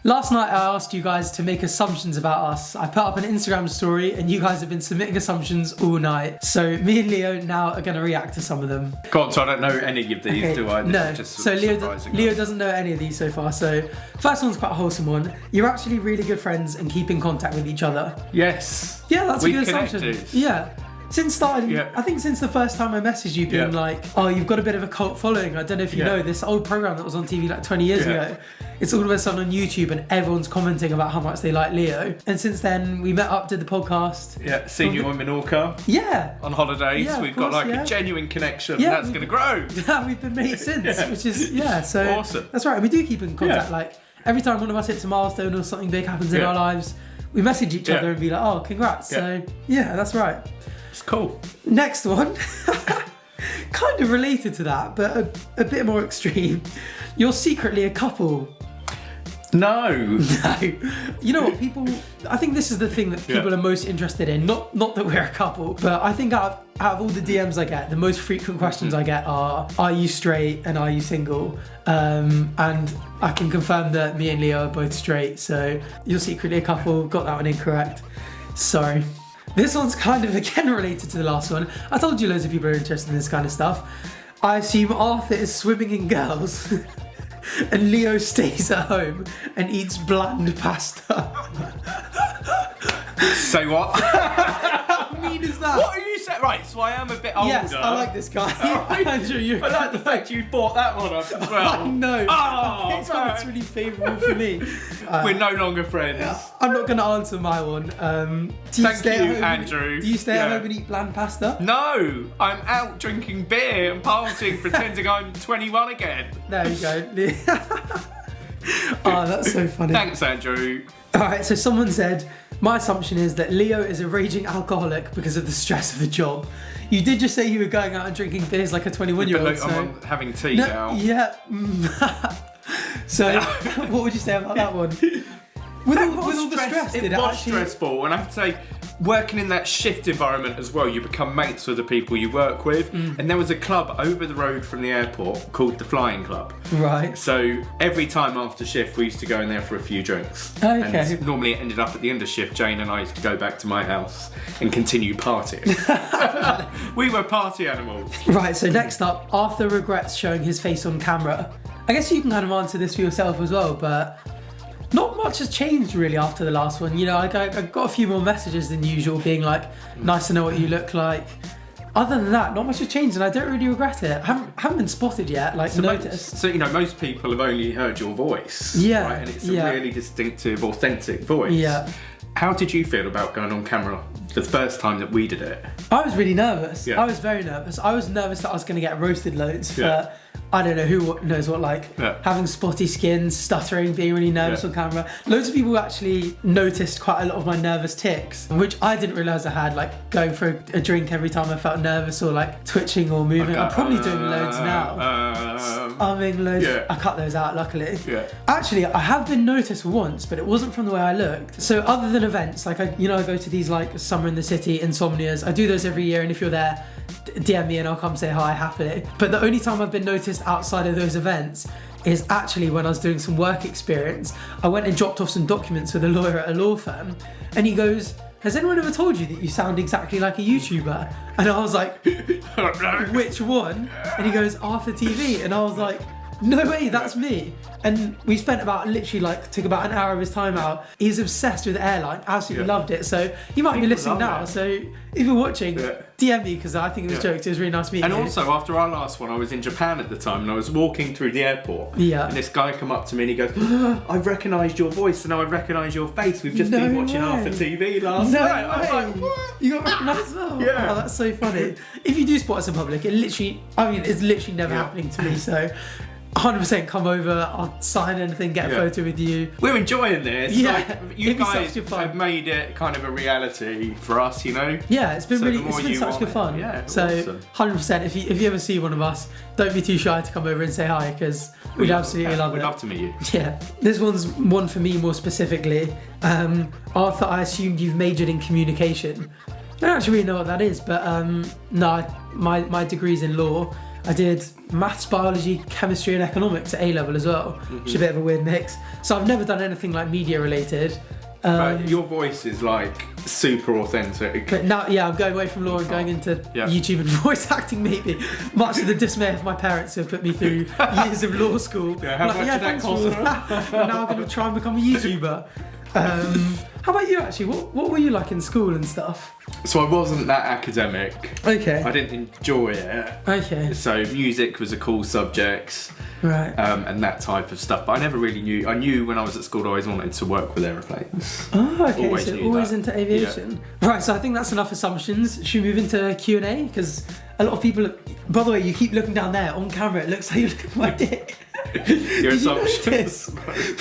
Last night I asked you guys to make assumptions about us. I put up an Instagram story and you guys have been submitting assumptions all night. So me and Leo now are going to react to some of them. God, so I don't know any of these, do I? No, so Leo doesn't know any of these so far. So first one's quite a wholesome one. You're actually really good friends and keep in contact with each other. Yes. Yeah, that's a good assumption. Yeah. Since starting, I think since the first time I messaged you being like, oh, you've got a bit of a cult following. I don't know if you know this old program that was on TV like 20 years ago. It's all of a sudden on YouTube and everyone's commenting about how much they like Leo. And since then, we met up, did the podcast. Yeah, seen you on Menorca. Yeah. On holidays. Yeah, We've got a genuine connection. Yeah, that's going to grow. Yeah, we've been mates since, which is, so awesome. That's right. We do keep in contact. Like every time one of us hits a milestone or something big happens in our lives, we message each other and be like, oh, congrats. So yeah, that's right. It's cool. Next one, kind of related to that, but a bit more extreme. You're secretly a couple. No. You know what, I think this is the thing that people are most interested in. Not that we're a couple, but I think out of all the DMs I get, the most frequent questions I get are you straight and are you single? And I can confirm that me and Leo are both straight, so you're secretly a couple. Got that one incorrect. Sorry. This one's kind of again related to the last one. I told you loads of people are interested in this kind of stuff. I assume Arthur is swimming in girls and Leo stays at home and eats bland pasta. Say what? How mean is that? What are you saying? Right, so I am a bit older. Yes, I like this guy. Andrew, I like the fact you brought that one up as well. I know. Oh, it's really favourable for me. We're no longer friends. I'm not going to answer my one. Thank you, Andrew. Do you stay at home and eat bland pasta? No, I'm out drinking beer and partying, pretending I'm 21 again. There you go. Oh, that's so funny. Thanks, Andrew. Alright, so someone said, my assumption is that Leo is a raging alcoholic because of the stress of the job. You did just say you were going out and drinking beers like a 21-year-old. So I'm having tea now. Yeah. So, what would you say about that one? With all the stress, it was stressful, and I have to say, working in that shift environment as well, you become mates with the people you work with. And there was a club over the road from the airport called the Flying Club. Right. So every time after shift, we used to go in there for a few drinks. Okay. And normally it ended up at the end of shift, Jane and I used to go back to my house and continue partying. We were party animals. Right, so next up, Arthur regrets showing his face on camera. I guess you can kind of answer this for yourself as well, but not much has changed really after the last one. You know, I got a few more messages than usual being like, nice to know what you look like. Other than that, not much has changed and I don't really regret it. I haven't been spotted yet, noticed. So, you know, most people have only heard your voice. Yeah. Right? And it's a really distinctive, authentic voice. Yeah. How did you feel about going on camera the first time that we did it? I was really nervous. Yeah. I was very nervous. I was nervous that I was going to get roasted loads for, I don't know who knows what, having spotty skin, stuttering, being really nervous on camera. Loads of people actually noticed quite a lot of my nervous tics, which I didn't realise I had, like going for a drink every time I felt nervous or like twitching or moving. I'm probably doing loads now. Loads. Yeah. I cut those out, luckily. Yeah. Actually, I have been noticed once, but it wasn't from the way I looked. So other than events, like I go to these like Summer in the City, Insomnias. I do those every year, and if you're there, DM me and I'll come say hi happily. But the only time I've been noticed outside of those events is actually when I was doing some work experience. I went and dropped off some documents with a lawyer at a law firm, and he goes, has anyone ever told you that you sound exactly like a YouTuber? And I was like, which one? And he goes, arthurtv. And I was like, no way, that's me. And we spent took about an hour of his time out. He's obsessed with airline, absolutely loved it. So he might be listening now. So if you're watching, DM me because I think it was jokes. It was really nice meeting you. And also, after our last one, I was in Japan at the time and I was walking through the airport. Yeah. And this guy come up to me and he goes, I've recognised your voice and now I recognise your face. We've just been watching arthurtv last night. I was like, what? You got recognised as well? Yeah. Oh, that's so funny. If you do spot us in public, it's literally never happening to me. So 100% come over, I'll sign anything, get a photo with you. We're enjoying this. Yeah, like, you guys have made it kind of a reality for us, you know? Yeah, it's been such good fun. Yeah, so awesome. 100%, if you ever see one of us, don't be too shy to come over and say hi because we'd absolutely love it. We'd love to meet you. Yeah, this one's one for me more specifically. Arthur, I assumed you've majored in communication. I don't actually really know what that is, but no, my degree's in law. I did maths, biology, chemistry and economics at A-level as well, which is a bit of a weird mix. So I've never done anything like media related. But your voice is like super authentic. But now, yeah, I'm going away from law and going into YouTube and voice acting, maybe. Much to the dismay of my parents who have put me through years of law school. Yeah, how much did that cost? Now I'm going to try and become a YouTuber. How about you actually? What were you like in school and stuff? So I wasn't that academic. Okay. I didn't enjoy it. Okay. So music was a cool subject. Right. And that type of stuff. But I never really knew. I knew when I was at school I always wanted to work with airplanes. Oh, okay. Always so knew always that. into aviation. Yeah. Right, so I think that's enough assumptions. Should we move into Q&A? Because a lot of people... By the way, you keep looking down there. On camera, it looks like you're looking at my dick. Your assumptions.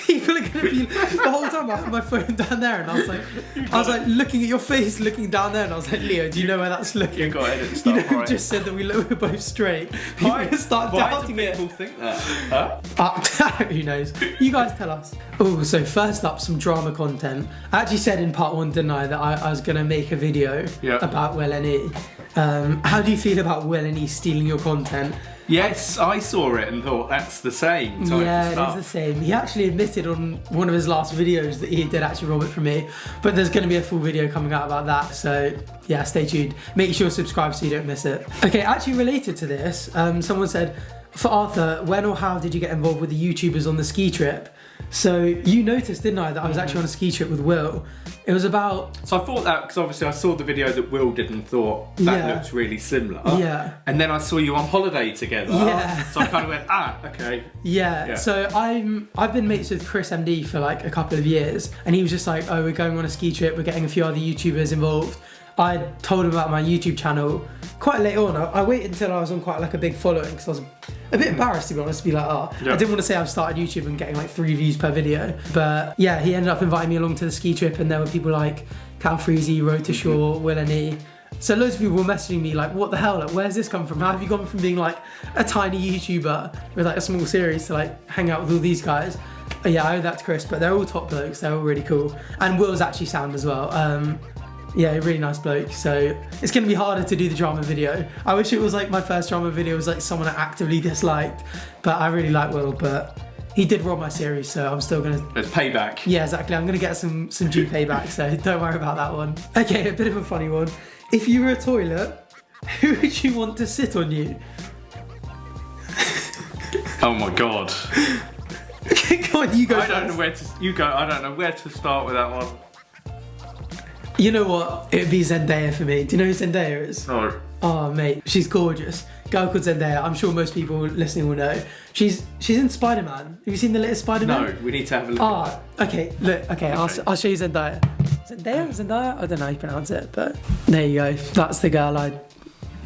People are going to be... The whole time I had my phone down there and I was like looking at your face, looking down there, and I was like, Leo, do you know where that's looking? You got edit stuff, you know, right? just said that we were both straight. People are start doubting Why it. do people think that? Huh? Who knows? You guys tell us. Oh, so first up, some drama content. I actually said in part 1, didn't I, that I was going to make a video about willne. How do you feel about willne stealing your content? Yes, I saw it and thought that's the same type of stuff. It is the same. He actually admitted on one of his last videos that he did actually rob it from me, but there's going to be a full video coming out about that, so yeah, stay tuned. Make sure you subscribe so you don't miss it. Okay, actually related to this, someone said, for Arthur, when or how did you get involved with the YouTubers on the ski trip? So you noticed, didn't I, that I was actually on a ski trip with Will. It was about... So I thought that, because obviously I saw the video that Will did and thought, that looks really similar. Yeah. And then I saw you on holiday together. Yeah. So I kind of went, okay. Yeah. So I've been mates with Chris MD for like a couple of years, and he was just like, oh, we're going on a ski trip, we're getting a few other YouTubers involved. I told him about my YouTube channel quite late on. I waited until I was on quite like a big following because I was a bit embarrassed, to be honest, to be like, I didn't want to say I've started YouTube and getting like 3 views per video. But yeah, he ended up inviting me along to the ski trip, and there were people like Cal Freezy, Road to Shore, willne. So loads of people were messaging me like, what the hell, like, where's this come from? How have you gone from being like a tiny YouTuber with like a small series to like hang out with all these guys? Yeah, I owe that to Chris, but they're all top blokes, they're all really cool. And Will's actually sound as well. Yeah, really nice bloke. So it's going to be harder to do the drama video. I wish it was like my first drama video was like someone I actively disliked, but I really like Will, but he did rob my series, so I'm still going to... It's payback. Yeah, exactly. I'm going to get some due payback, so don't worry about that one. Okay, a bit of a funny one. If you were a toilet, who would you want to sit on you? Oh my God. Come on, you go I don't know where to start with that one. You know what? It'd be Zendaya for me. Do you know who Zendaya is? No. Oh, mate, she's gorgeous. Girl called Zendaya. I'm sure most people listening will know. She's in Spider-Man. Have you seen the latest Spider-Man? No, we need to have a look at that. Okay, look, okay, I'll show you Zendaya. Zendaya? I don't know how you pronounce it, but there you go. That's the girl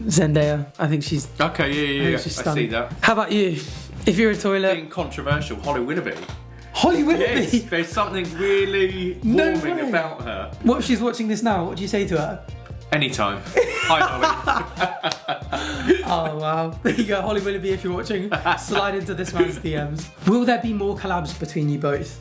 Zendaya. I think she's... Okay, yeah. I see that. How about you? If you're a toilet... Being controversial, Holly Willoughby. Holly Willoughby? Yes, there's something really warming about her. What if she's watching this now? What do you say to her? Anytime. Hi, Holly. Oh, wow. There you go, Holly Willoughby, if you're watching. Slide into this man's DMs. Will there be more collabs between you both?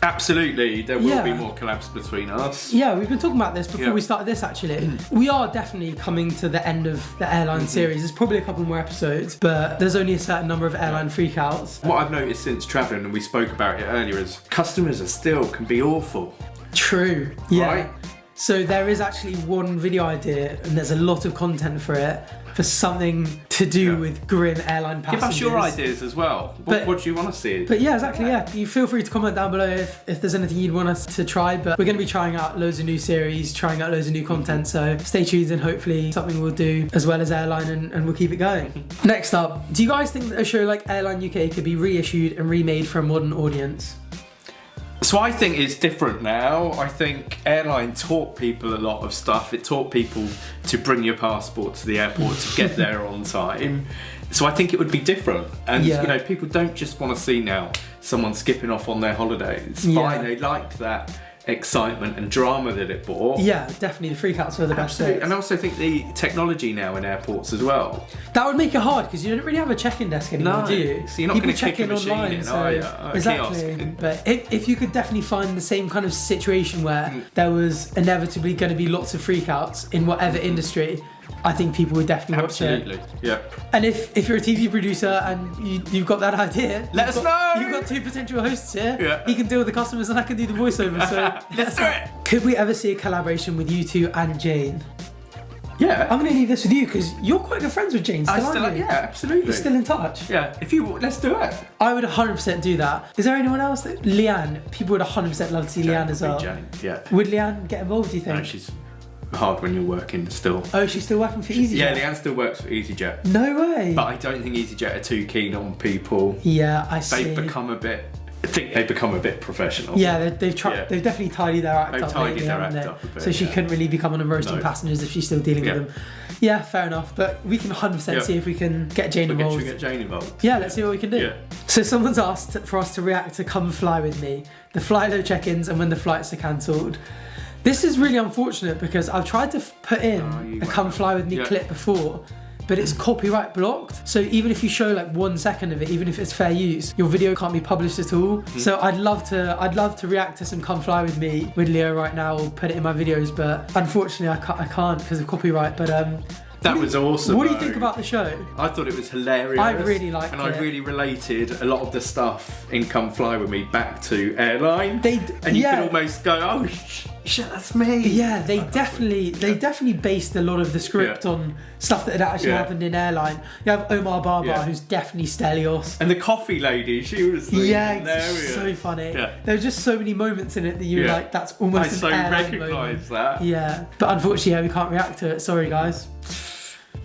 Absolutely, there will be more collabs between us. Yeah, we've been talking about this before we started this, actually. We are definitely coming to the end of the airline series. There's probably a couple more episodes, but there's only a certain number of airline freakouts. What I've noticed since travelling, and we spoke about it earlier, is customers can be awful. True, yeah. Right? So there is actually one video idea, and there's a lot of content for it, for something to do with grim airline passengers. Give us your ideas as well. What do you want to see? But yeah, exactly, yeah. You feel free to comment down below if there's anything you'd want us to try, but we're going to be trying out loads of new series, trying out loads of new content, so stay tuned and hopefully something we'll do as well as airline and we'll keep it going. Next up, do you guys think that a show like Airline UK could be reissued and remade for a modern audience? So I think it's different now. I think Airline taught people a lot of stuff. It taught people to bring your passport to the airport to get there on time. So I think it would be different. And you know, people don't just want to see now someone skipping off on their holidays. Fine, they like that excitement and drama that it brought. Yeah, definitely. The freakouts are the best thing. And I also think the technology now in airports as well. That would make it hard because you don't really have a check-in desk anymore, do you? So you're not going to check in online, are you? Exactly. But if you could definitely find the same kind of situation where there was inevitably going to be lots of freakouts in whatever industry, I think people would definitely watch it. Absolutely, yeah. And if you're a TV producer and you've got that idea, let us know. You've got 2 potential hosts here. Yeah. He can deal with the customers and I can do the voiceover. So let's do it. Could we ever see a collaboration with you two and Jane? Yeah. I'm going to leave this with you because you're quite good friends with Jane still, aren't you? Yeah, absolutely. You're still in touch? Yeah. Let's do it. I would 100% do that. Is there anyone else that... Leanne. People would 100% love to see Leanne as well. Jane, yeah. Would Leanne get involved, do you think? No, she's hard when you're working still. Oh, she's still working for EasyJet? Yeah, Leanne still works for EasyJet. No way. But I don't think EasyJet are too keen on people. Yeah, I see. They've become a bit... I think they've become a bit professional. Yeah, they've tried. Yeah. They've definitely tidied their act up. Tidied their act up a bit, so she couldn't really become on roasting passengers if she's still dealing with them. Yeah, fair enough. But we can 100% see if we can get Jane involved. Should we get Jane involved? Yeah, let's see what we can do. Yeah. So someone's asked for us to react to Come Fly With Me, the fly low check-ins and when the flights are cancelled. This is really unfortunate because I've tried to put in a Come Fly With Me clip before, but it's copyright blocked. So even if you show like 1 second of it, even if it's fair use, your video can't be published at all. So I'd love to react to some Come Fly With Me with Leo right now, or put it in my videos, but unfortunately I can't because of copyright. But that was awesome. What do you think about the show? I thought it was hilarious. I really liked it. And I really related a lot of the stuff in Come Fly With Me back to Airline. And you could almost go, oh shit, that's me. Yeah, they definitely based a lot of the script on stuff that had actually happened in Airline. You have Omar Barbar, who's definitely Stelios. And the coffee lady, she was hilarious. So funny. Yeah. There were just so many moments in it that you were like, that's almost an Airline moment. I so recognise that. Yeah, but unfortunately, we can't react to it. Sorry, guys.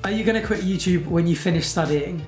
Are you going to quit YouTube when you finish studying?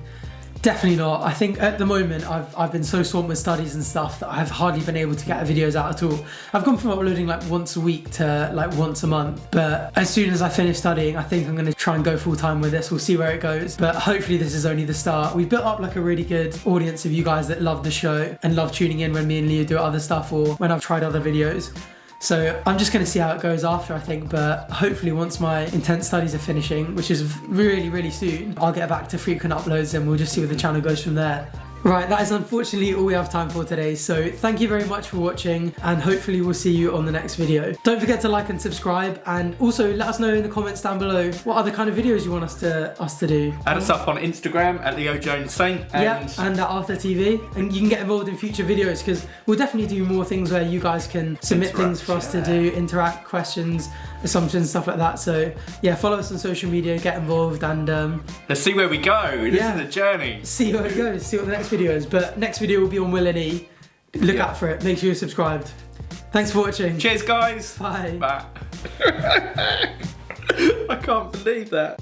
Definitely not. I think at the moment I've been so swamped with studies and stuff that I've hardly been able to get videos out at all. I've gone from uploading like once a week to like once a month, but as soon as I finish studying, I think I'm going to try and go full time with this. We'll see where it goes, but hopefully this is only the start. We've built up like a really good audience of you guys that love the show and love tuning in when me and Leo do other stuff or when I've tried other videos. So I'm just going to see how it goes after, I think, but hopefully once my intense studies are finishing, which is really, really soon, I'll get back to frequent uploads and we'll just see where the channel goes from there. Right, that is unfortunately all we have time for today, so thank you very much for watching and hopefully we'll see you on the next video. Don't forget to like and subscribe, and also let us know in the comments down below what other kind of videos you want us to do. Add us up on Instagram at Leo Jones Saint and at arthurtv, and you can get involved in future videos because we'll definitely do more things where you guys can submit things for us to do, interact, questions, assumptions, stuff like that. So yeah, follow us on social media, get involved, and let's see where we go. This is a journey. See where it goes, see what the next video is. But next video will be on willne. Look out for it. Make sure you're subscribed. Thanks for watching. Cheers, guys. Bye. Bye. I can't believe that.